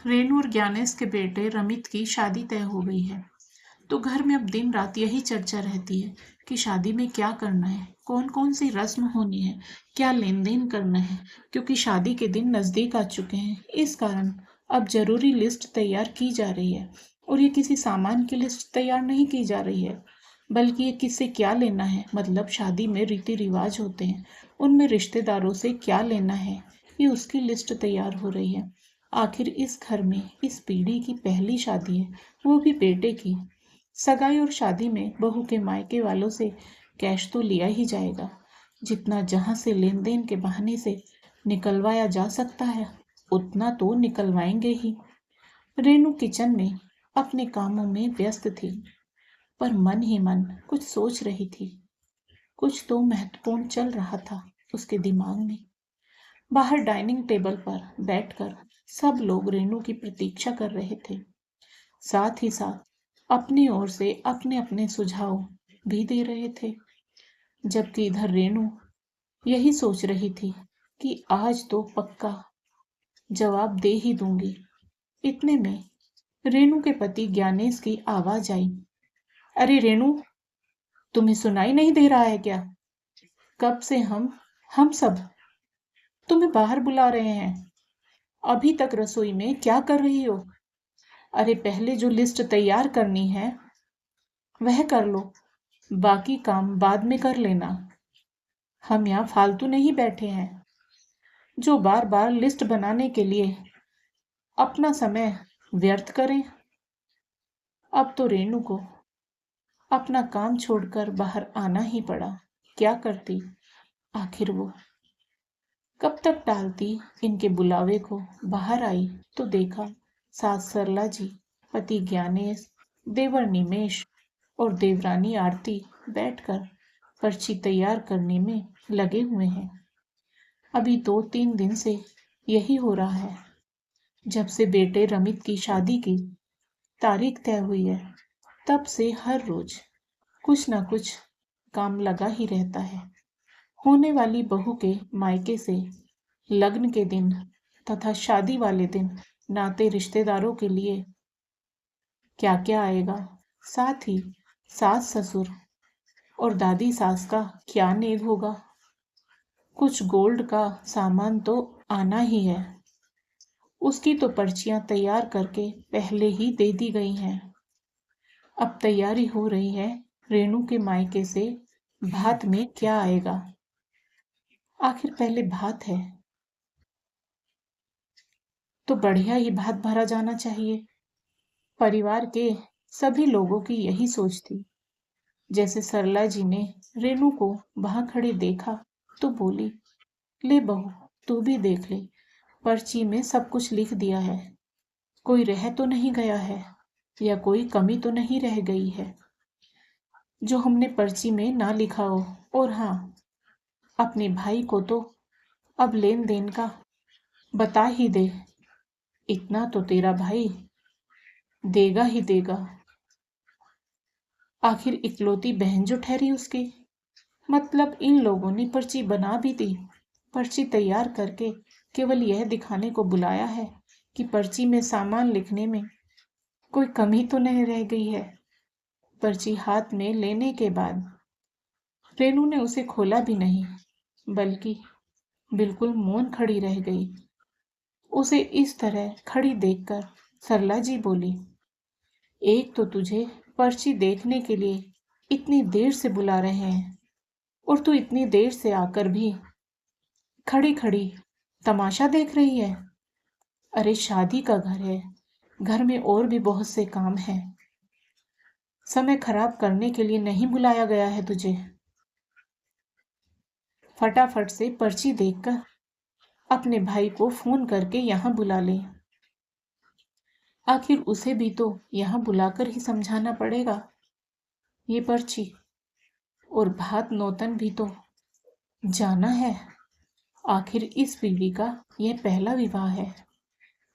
रेनू और ज्ञानेश के बेटे रमित की शादी तय हो गई है। तो घर में अब दिन रात यही चर्चा रहती है कि शादी में क्या करना है, कौन कौन सी रस्म होनी है, क्या लेन देन करना है। क्योंकि शादी के दिन नजदीक आ चुके हैं, इस कारण अब जरूरी लिस्ट तैयार की जा रही है। और ये किसी सामान की लिस्ट तैयार नहीं की जा रही है, बल्कि ये किससे क्या लेना है, मतलब शादी में रीति रिवाज होते हैं, उनमें रिश्तेदारों से क्या लेना है, ये उसकी लिस्ट तैयार हो रही है। आखिर इस घर में इस पीढ़ी की पहली शादी है, वो भी बेटे की। सगाई और शादी में बहू के मायके वालों से कैश तो लिया ही जाएगा, जितना जहां से लेन देन के बहाने से निकलवाया जा सकता है उतना तो निकलवाएंगे ही। रेनू किचन में अपने कामों में व्यस्त थी, पर मन ही मन कुछ सोच रही थी। कुछ तो महत्वपूर्ण चल रहा था उसके दिमाग में। बाहर डाइनिंग टेबल पर बैठकर सब लोग रेनू की प्रतीक्षा कर रहे थे, साथ ही साथ अपनी ओर से अपने अपने सुझाव भी दे रहे थे। जबकि इधर रेनू यही सोच रही थी कि आज तो पक्का जवाब दे ही दूंगी। इतने में रेनू के पति ज्ञानेश की आवाज आई। अरे रेनू, तुम्हें सुनाई नहीं दे रहा है क्या? कब से हम सब तुम्हें बाहर बुला रहे हैं। अभी तक रसोई में क्या कर रही हो? अरे पहले जो लिस्ट तैयार करनी है वह कर लो, बाकी काम बाद में कर लेना। हम यहाँ फालतू नहीं बैठे हैं जो बार बार लिस्ट बनाने के लिए अपना समय व्यर्थ करें। अब तो रेनू को अपना काम छोड़कर बाहर आना ही पड़ा। क्या करती आखिर वो? कब तक टालती इनके बुलावे को? बाहर आई तो देखा सास सरला जी, पति ज्ञानेश, देवर निमेश और देवरानी आरती बैठकर पर्ची तैयार करने में लगे हुए हैं। अभी 2-3 दिन से यही हो रहा है। जब से बेटे रमित की शादी की तारीख तय हुई है, तब से हर रोज कुछ ना कुछ काम लगा ही रहता है। होने वाली बहू के मायके से लग्न के दिन तथा शादी वाले दिन नाते रिश्तेदारों के लिए क्या क्या आएगा, साथ ही सास ससुर और दादी सास का क्या नेग होगा। कुछ गोल्ड का सामान तो आना ही है, उसकी तो पर्चियां तैयार करके पहले ही दे दी गई हैं। अब तैयारी हो रही है रेनू के मायके से भात में क्या आएगा। आखिर पहले भात है तो बढ़िया ही भात भरा जाना चाहिए। परिवार के सभी लोगों की यही सोच थी। जैसे सरला जी ने रेनू को वहां खड़े देखा तो बोली, ले बहू, तू भी देख ले, पर्ची में सब कुछ लिख दिया है। कोई रह तो नहीं गया है या कोई कमी तो नहीं रह गई है जो हमने पर्ची में ना लिखा हो। और हाँ, अपने भाई को तो अब लेन देन का बता ही दे, इतना तो तेरा भाई देगा ही देगा। आखिर इकलौती बहन जो ठहरी उसकी। मतलब इन लोगों ने पर्ची बना भी दी, पर्ची तैयार करके केवल यह दिखाने को बुलाया है कि पर्ची में सामान लिखने में कोई कमी तो नहीं रह गई है। पर्ची हाथ में लेने के बाद रेनू ने उसे खोला भी नहीं, बल्कि बिल्कुल मौन खड़ी रह गई। उसे इस तरह खड़ी देखकर सरला जी बोली, एक तो तुझे पर्ची देखने के लिए इतनी देर से बुला रहे हैं और तू इतनी देर से आकर भी खड़ी खड़ी तमाशा देख रही है। अरे शादी का घर है, घर में और भी बहुत से काम हैं। समय खराब करने के लिए नहीं बुलाया गया है तुझे। फटाफट से पर्ची देखकर अपने भाई को फोन करके यहाँ बुला ले। आखिर उसे भी तो यहाँ बुलाकर ही समझाना पड़ेगा ये पर्ची। और भात नौतन भी तो जाना है। आखिर इस पीढ़ी का यह पहला विवाह है,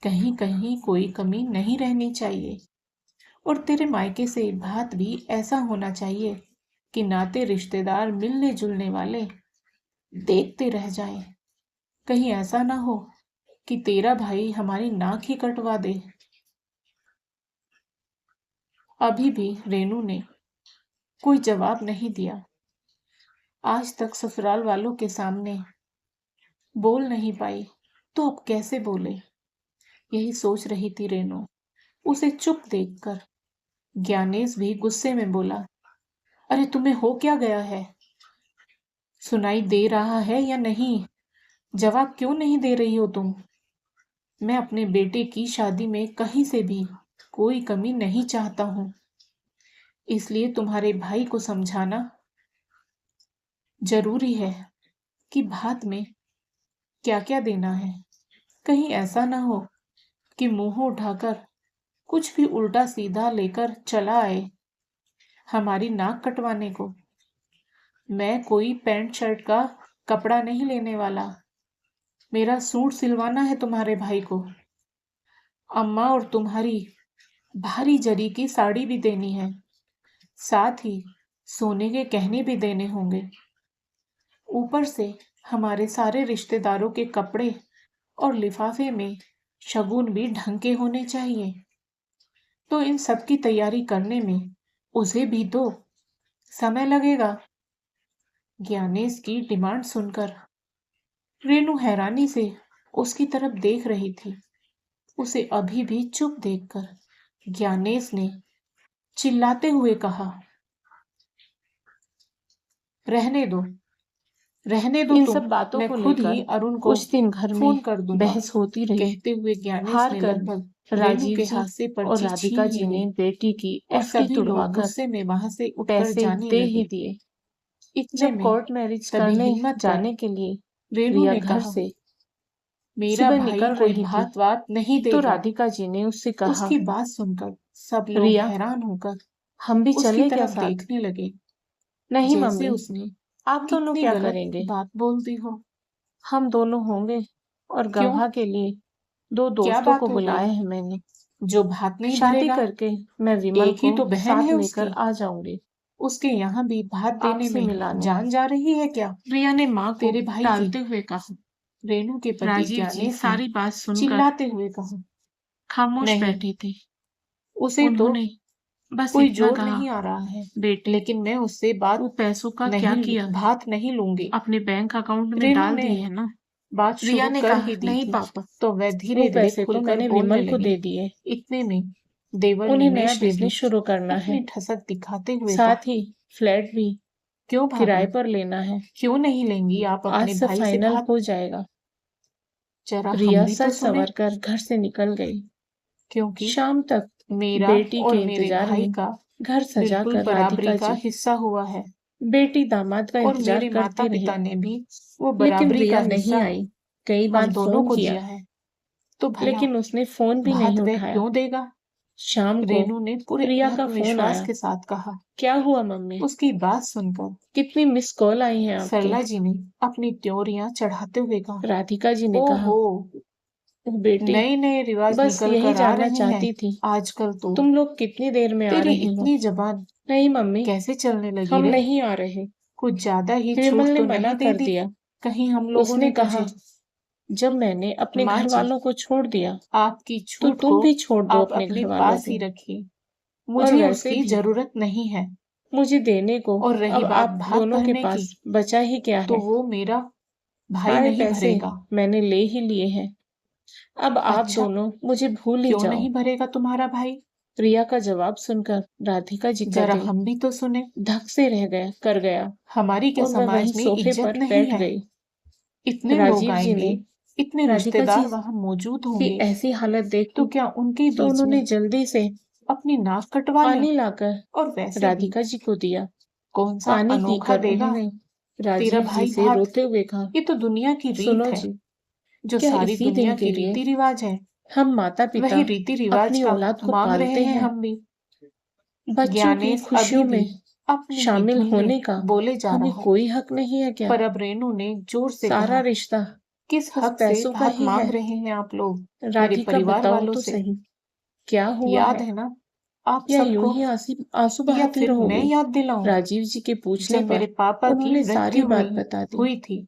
कहीं कहीं कोई कमी नहीं रहनी चाहिए। और तेरे मायके से भात भी ऐसा होना चाहिए कि नाते रिश्तेदार मिलने जुलने वाले देखते रह जाएं। कहीं ऐसा ना हो कि तेरा भाई हमारी नाक ही कटवा दे। अभी भी रेनू ने कोई जवाब नहीं दिया। आज तक ससुराल वालों के सामने बोल नहीं पाई, तो अब कैसे बोले, यही सोच रही थी रेनू। उसे चुप देखकर ज्ञानेश भी गुस्से में बोला, अरे तुम्हें हो क्या गया है? सुनाई दे रहा है या नहीं? जवाब क्यों नहीं दे रही हो तुम? मैं अपने बेटे की शादी में कहीं से भी कोई कमी नहीं चाहता हूं, इसलिए तुम्हारे भाई को समझाना जरूरी है कि भात में क्या क्या देना है। कहीं ऐसा ना हो कि मुंह उठाकर कुछ भी उल्टा सीधा लेकर चला आए हमारी नाक कटवाने को। मैं कोई पैंट शर्ट का कपड़ा नहीं लेने वाला, मेरा सूट सिलवाना है तुम्हारे भाई को। अम्मा और तुम्हारी भारी जरी की साड़ी भी देनी है, साथ ही सोने के गहने भी देने होंगे। ऊपर से हमारे सारे रिश्तेदारों के कपड़े और लिफाफे में शगुन भी ढंग के होने चाहिए। तो इन सब की तैयारी करने में उसे भी तो समय लगेगा। ज्ञानेश की डिमांड सुनकर रेनू हैरानी से उसकी तरफ देख रही थी। उसे अभी भी चुप देखकर ज्ञानेश ने चिल्लाते हुए कहा, रहने दो, रहने दो इन तुम, सब बातों मैं को खुद ही लेकर अरुण को कुछ दिन घर फोन में कर दूंगा। बहस होती रही। कहते हुए ज्ञानेश हार ने कर लगभग रेनू राजीव के जी हाथ से और पर्ची राधिका छीन जी ली ने बेटी की और एफडी सभी लोग तुड़वाकर गुस्से में वहां से उठकर पैसे जाने दे ही लगे। दिए। इतने जब में कोर्ट मैरिज तभी करने हिम्मत कर जाने के लिए रेनू रिया ने घर कहा, से मेरा सुबह भाई निकल कोई रही थी भात वात नहीं तो देगा। राधिका जी ने उससे कहा, उसकी बात सुनकर सब लोग रिया हैरान होकर हम भी उसकी चले क्या तरफ साथ? देखने लगे, नहीं जैसे मम्मी, उसने आप दोनों कितनी क्या गलत करेंगे? बात बोल दी हो। हम दोनों होंगे। और क्यों? गवाह के लिए दो क्या दोस्तों को बात हो गई बुलाया है मैंने। जो भात नहीं शादी भरेगा? करके मैं विमल एक ही को तो बहन साथ है लेकर उसकी, आ जाऊंगी उसके यहाँ भी भात देने आपसे में मिलाने। जान जा रही है क्या रिया ने माँ को तेरे भाई की? टालते हुए कहा। रेनू के पति राजीव जी ज्ञानेश ने सारी बात सुनकर चिल्लाते हुए कहा, खामोश नहीं, बैठे थे। उसे तो उन्होंने बस कोई इतना जोर कहा, नहीं आ रहा है, बेटे लेकिन मैं उससे वो बात पैसों का क्या नहीं, किया? भात नहीं लूंगी। अपने बैंक अकाउंट में रेनू डाल ने दिए है ना? बात रिया शुरू ने कर कहा, ही दी नहीं थी पापा, तो वह वो धीरे धीरे पैसे तो खुलकर मैंने बोलने विमल को लगी। दे दिए। इतने में देवर उन्हें नया निमेश ने भी बिजनेस शुरू करना है, अपनी ठसक दिखाते हुए कहा, साथ ही फ्लैट भी क्यों किराए भाभी, पर लेना है। क्यों नहीं लेंगी आप आज अपने सब भाई से फाइनल भात? हो जाएगा। जरा हम रिया भी तो सज सुने, संवर कर घर से निकल गई। क्योंकि शाम तक मेरा बेटी और के मेरे इंतजार भाई में का घर बिल्कुल सजाकर बराबरी राधिका का जी हिस्सा हुआ है बेटी दामाद का और इंतजार मेरे माता करती रही, पिता ने भी वो लेकिन बराबरी का रिया नहीं हिस्सा आई। कई हम बार दोनों फोन को किया, दिया है, तो भला लेकिन उसने फोन भी नहीं भात वह उठाया। क्यों देगा? शाम को रेनू ने पूरे रिया का फोन आत्मविश्वास आया, के साथ कहा। क्या हुआ मम्मी, उसकी बात सुनकर कितनी मिस कॉल आई हैं आपके? सरला जी ने अपनी त्योरियां चढ़ाते हुए कहा, राधिका जी ने कहा, ओहो, "ओ बेटी, नए नए रिवाज बस निकल यही कर आ जानना रहे हैं चाहती थी आजकल तो। तुम लोग कितनी देर में आ तेरी रहे हो? इतनी जबान नहीं मम्मी, कैसे चलने लगी हम रे? नहीं आ रहे। कुछ ज्यादा ही विमल छूट ने तो मना नहीं दे कर दी दिया। कहीं हम लोगों उसने ने कहा, तुझे? जब मैंने अपने माँ घर जी, वालों को छोड़ दिया आपकी तो छूट तुम को भी छोड़ दो आप अपने अपने घर वालों पास ही को। रखिए, और मुझे वैसे उसकी भी जरूरत नहीं है। मुझे देने को और रही अब बात आप भात दोनों के भरने की, पास बचा ही क्या तो है? वो मेरा भाई सारे नहीं पैसे भरेगा। मैंने ले ही लिए हैं। अब आप अच्छा, दोनों मुझे भूल ही क्यों जाओ। नहीं भरेगा तुम्हारा भाई? रिया का जवाब सुनकर राधिका जी का जरा दिल हम भी तो सुने, धक से रह गया कर गया हमारी क्या और वह समाज वहीं में सोफे इज्जत पर नहीं बैठ है? गई। इतने लोग राजीव जी आएंगे, ने इतने राधिका रिश्तेदार जी वहां मौजूद की होंगे, ऐसी हालत तो देखी क्या उनके तो बीच में उन्होंने जल्दी से अपनी नाक कटवा लें? पानी लाकर और वैसे भी राधिका जी को दिया। कौन सा पानी अनोखा पीकर देगा उन्होंने तेरा राजीव जी भाई से भात? रोते हुए कहा, ये तो दुनिया की रीत सुनो है, जी, जो क्या सारी इसी दिन दुनिया के के लिए रीति रिवाज है, हम माता पिता वही रीति रिवाज अपनी का औलाद को मांग पालते रहे हैं हैं? हम भी। बच्चों की ज्ञानेश अभी खुशियों भी में अपनी ही शामिल धुन में होने का बोले जा हमें रहा, कोई हक नहीं है क्या? पर अब रेनू ने जोर से सारा कहा, रिश्ता किस बस हक से पैसों का भात ही है। मांग रहे हैं आप लोग मेरे राधिका परिवार बताओ वालों तो से? सही, क्या हुआ याद है? है ना आप या यूं सबको, ही आंसू या बहाती फिर मैं रहोगे? याद दिलाऊं? राजीव जी के पूछने जब मेरे पर पापा की उन्होंने सारी मृत्यु बात बता दी। हुई थी,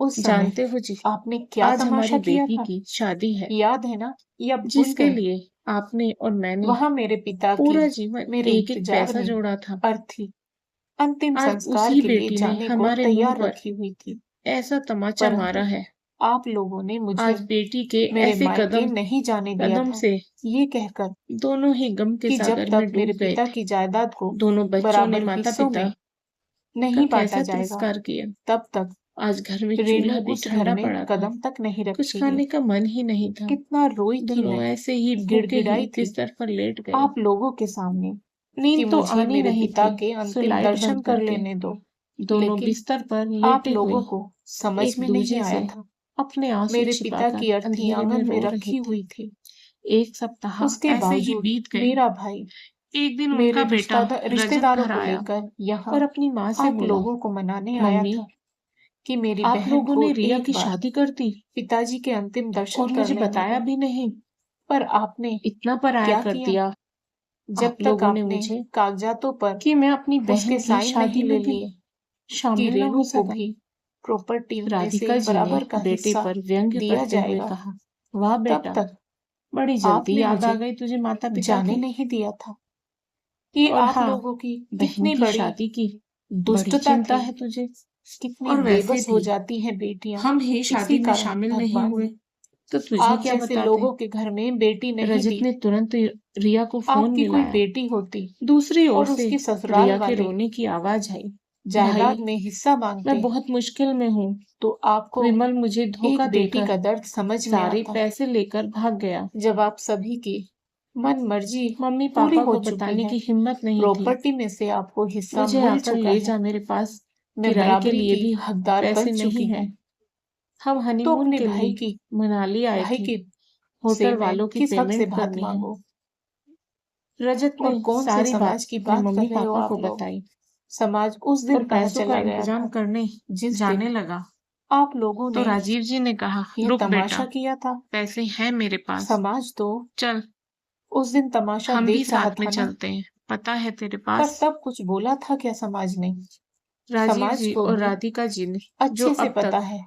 उस समय जानते हो जी, आपने क्या आज हमारी तमाशा किया बेटी था? की शादी है, याद है ना, या भूल जिसके गए? लिए आपने और मैंने वहां मेरे पिता की पूरा जीवन मेरे एक-एक इंतजार पैसा में जोड़ा था। अर्थी अंतिम आज संस्कार उसी के लिए बेटी ने जाने को हमारे मुंह तैयार पर रखी हुई थी, ऐसा तमाचा मारा परंतु है। आप लोगों ने मुझे आज बेटी के मेरे ऐसे मायके कदम नहीं जाने दिया कदम था, से ये कहकर दोनों ही गम के कि जब सागर में तक डूब मेरे गए पिता थे। की जायदाद को दोनों बच्चों ने बराबर हिस्सों माता-पिता में का नहीं बांटा कैसा जाएगा, तिरस्कार किया। तब तक आज घर में रेणु चूल्हा भी उस घर ठंडा में पड़ा था। कदम तक नहीं कुछ रखेगी। खाने का मन ही नहीं था। कितना रोई थी दोनों मैं, ऐसे ही भूखे ही गिड़गिड़ाई थी बिस्तर पर लेट गए। आप लोगों के सामने कि नींद तो मुझे आनी मेरे नहीं पिता थी, के सो अंतिम लाइट दर्शन बंद कर करके लेने दो, दोनों लेकिन बिस्तर पर आप लेटे हुए लोगों को समझ एक में नहीं दूजे आया से था। अपने आंसू मेरे पिता छिपाकर की अर्थी अंधेरे में आंगन में रो रहे रखी थे। हुई थी, एक सप्ताह उसके ऐसे ही बावजूद बीत गए। मेरा भाई एक दिन मेरे उनका बेटा रजत रिश्तेदारों घर को आया लेकर यहाँ और अपनी माँ से आप बोला, लोगों को मनाने आया मम्मी, था कि मेरी आप बहन लोगों को ने रिया एक की बार शादी कर दी पिताजी के अंतिम दर्शन और कर मुझे लेने बताया दो। भी नहीं। पर आपने इतना पराया क्या कर किया? दिया जब आप तक लोगों ने आपने मुझे कागजातों पर कि मैं अपनी उसके बहन की साइन शादी नहीं ले में भी लिए कि शामिल ना हो रेणु को सका। भी प्रॉपर्टी में से राधिका जी ने बराबर का बेटे हिस्सा पर व्यंग्य दिया करते हुए जाएगा, कहा, वाह तब बेटा, तक बड़ी जल्दी आपने याद आ मुझे गई तुझे माता पिता जाने की। नहीं दिया था। ये और आप हाँ, लोगों की बहन कितनी की बड़ी शादी की बड़ी दुष्टता चिंता थी, है तुझे। कितनी और वैसे बेबस हो भी जाती हैं बेटियां। हम ही शादी इसी में कारण शामिल नहीं भगवान हुए, ने तो तुझे आप क्या जैसे बताते। लोगों के घर में बेटी नहीं रजत दी। ने तुरंत रिया को फोन आपकी कोई मिलाया। बेटी होती दूसरी ओर और से उसके ससुराल रिया के वाले रोने की आवाज आई, जायदाद भाई, में हिस्सा मैं मांगते बहुत मुश्किल में हूँ। तो आपको विमल मुझे धोखा एक बेटी देकर का दर्द समझ में सारे आता। पैसे लेकर भाग गया। जब आप सभी की मन मर्जी मम्मी पूरी पापा हो को चुकी बताने है, की हिम्मत नहीं थी। प्रॉपर्टी में से आपको हिस्सा मुझे मिल आकर चुका ले है, जा मेरे पास मैं किराए के बराबरी लिए की भी हकदार पैसे बन नहीं चुकी हैं। हूँ। हम तो हनीमून अपने के लिए मनाली आए भाई थे। की से होटल मैं वालों की किस हक से पेमेंट बात करनी है। मांगू? रजत ने और कौन से सारी बात समाज की अपने बात कर मम्मी रहे हो पापा को आप लोग? बताई समाज उस और दिन कहाँ पैसों का चला गया इंतजाम था करने जिस जाने दिन लगा। आप लोगों तो ने राजीव जी ने कहा, यह रुक बेटा, तमाशा किया था? पैसे हैं मेरे पास, समाज तो चल उस दिन तमाशा हम भी देख रहा साथ में था ना, चलते हैं, पता है तेरे पर पास। तब कुछ बोला था क्या समाज ने? राजीव समाज जी को और भी राधिका जी ने, जो अच्छे से अब पता तक है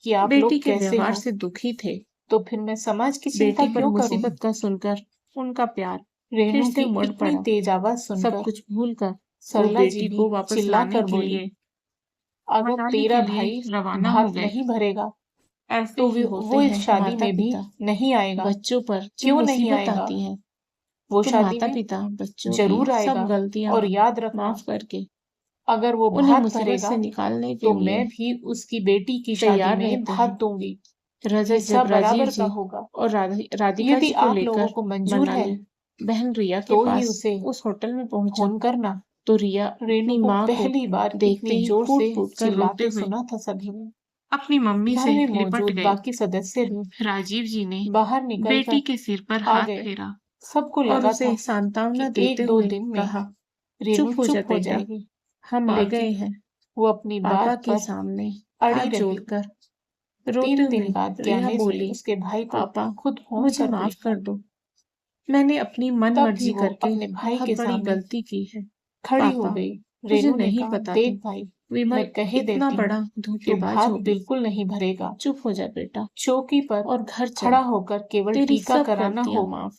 कि आप बेटी लोग के कैसे व्यवहार हो, से दुखी थे। तो फिर मैं समाज की चिंता बेटी पर क्यों करूं? मुसीबत का सुनकर उनका प्यार फिर रेणु से की मुड़ इतनी पड़ा। तेज आवाज सब सुनकर कुछ भूलकर वो सरला जी बेटी भी को वापस चिल्ला लाने कर के बोली, लिए अगर मनाली तेरा के लिए भाई रवाना हो भात गए। नहीं भरेगा ऐसे तो ही होते वो इस हैं शादी माता में भी पिता, नहीं आएगा। बच्चों पर जब क्यों नहीं मुसीबत आएगा? आती है वो तो शादी माता में पिता बच्चों की जरूर सब आएगा। गलतियां और याद रखना, माफ करके अगर वो उन्हें भात मुसीबत भरेगा से निकालने के तो लिए मैं भी उसकी बेटी की शादी तैयार में रहते भात हैं। दूंगी, रजत हिस्सा जब राजीव बराबर का जी होगा। और राधिका यदि जी को आप लोगों लेकर को मंजूर है मनाली बहन रिया के तो ही पास उसे उस होटल में पहुंचा, फोन करना। तो रिया रेणु अपनी को माँ को पहली बार देखते इतनी ही जोर फूट से फूट कर रोते चिल्लाते हुए सुना था सभी ने। अपनी मम्मी घर से में लिपट मौजूद गए। बाकी सदस्य भी राजीव जी ने बाहर बेटी निकलकर के सिर पर आ हाथ गए। फेरा सबको और लगा उसे था सांत्वना कि देते एक दो हुए दिन में कहा, रेणु चुप हो जा चुप हो बेटा, जाएगी, हम आ गए लेकिन हैं। वो अपनी पापा बात के पर सामने हाथ अड़ी रही। जोड़कर रोते 3 दिन हुए बाद रिया ज्ञानेश ने बोली, उसके भाई को पापा, खुद फोन मुझे कर माफ लिखा। कर दो, मैंने अपनी मन तब भी मर्जी वो करके अपने भाई बहुत के बड़ी सामने गलती की है। खड़ी हो पापा, गई। मुझे रेणु ने नहीं कहा, पता था देख भाई, विमल मैं कहे इतना देती हूँ, बड़ा तू धोखेबाज भात होगी। बिल्कुल नहीं भरेगा। चुप हो जा बेटा चौकी पर और घर चल, खड़ा होकर केवल तेरी टीका सब कराना गलतियां होगा, माफ।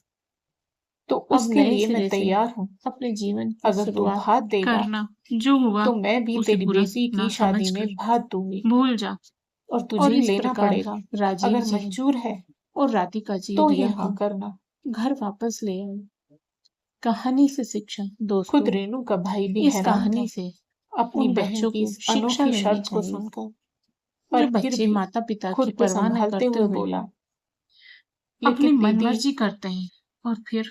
तो अब उसके नए लिए मैं सिरे से तैयार हूँ। अपने जीवन की अगर तू शुरुआत भात देगा करना, जो हुआ तो मैं भी उसे तेरी बुरा बेटी ना की शादी में समझकर भात दूंगी, भूल जा। और तुझे और ही इस लेना प्रकार पड़ेगा। राजीव अगर जी मंजूर है और राधिका जी तो ही रिया हाँ को करना। घर वापस ले आए। कहानी से शिक्षा, खुद दोस्तों, रेणु का भाई भी इस हैरान था कहानी से अपनी उन बहन बच्चों की को इस शिक्षा अनोखी लेनी शर्त को चाहिए सुनकर, जो पर फिर बच्चे भी माता पिता की खुद को परवाह न संभालते करते हुए हुए बोला, अपनी लेकिन दीदी, मनमर्जी करते हैं और फिर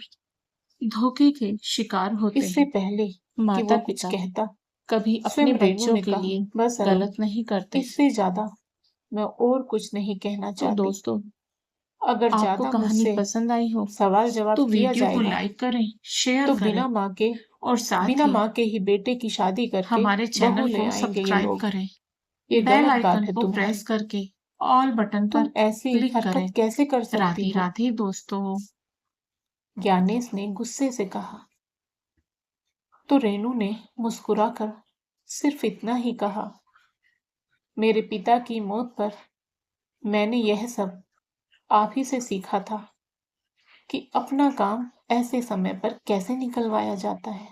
धोखे के शिकार होते इससे हैं। पहले कि माता वो कुछ पिता कहता, कभी अपने स्वयं रेणु बच्चों ने के कहा, लिए बस अरुण, गलत नहीं करते। इससे ज्यादा मैं और कुछ नहीं कहना तो चाहती। दोस्तों, अगर आपको ज्यादा कहानी मुझसे पसंद आई हो सवाल तो जवाब किया वीडियो को जाएगा लाइक करें, शेयर तो करें और साथ बिना ही माँ के ही बेटे की शादी करके हमारे बहू चैनल ले को आएंगे ये सब्सक्राइब लोग। करें। ये बेल गलत बात आइकन है को तुम्हारी। प्रेस करके ऑल बटन तुम पर ऐसी क्लिक करें। हरकत कैसे कर सकती राधे हो? राधे दोस्तों। ज्ञानेश ने गुस्से से कहा। तो रेणु ने मुस्कुराकर सिर्फ इतना ही कहा, मेरे पिता की मौत पर मैंने यह सब आप ही से सीखा था कि अपना काम ऐसे समय पर कैसे निकलवाया जाता है।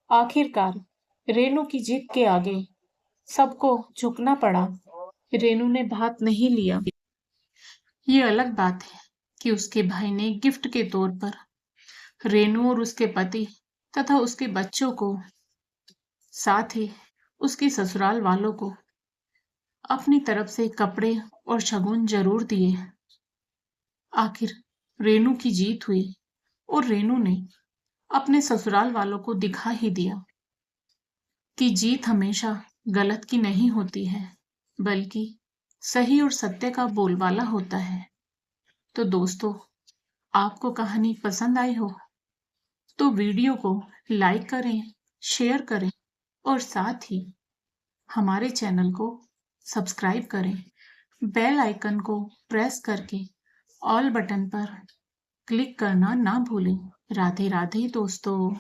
आखिरकार रेनू की जिद के आगे सबको झुकना पड़ा। रेनू ने बात नहीं लिया। ये अलग बात है कि उसके भाई ने गिफ्ट के तौर पर रेनू और उसके पति तथा उसके बच्चों को, साथ ही उसके ससुराल वालों को अपनी तरफ से कपड़े और शगुन जरूर दिए। आखिर रेनू की जीत हुई और रेनू ने अपने ससुराल वालों को दिखा ही दिया कि जीत हमेशा गलत की नहीं होती है, बल्कि सही और सत्य का बोलबाला होता है। तो दोस्तों, आपको कहानी पसंद आई हो तो वीडियो को लाइक करें, शेयर करें और साथ ही हमारे चैनल को सब्सक्राइब करें। बेल आइकन को प्रेस करके ऑल बटन पर क्लिक करना ना भूलें। राधे राधे दोस्तों।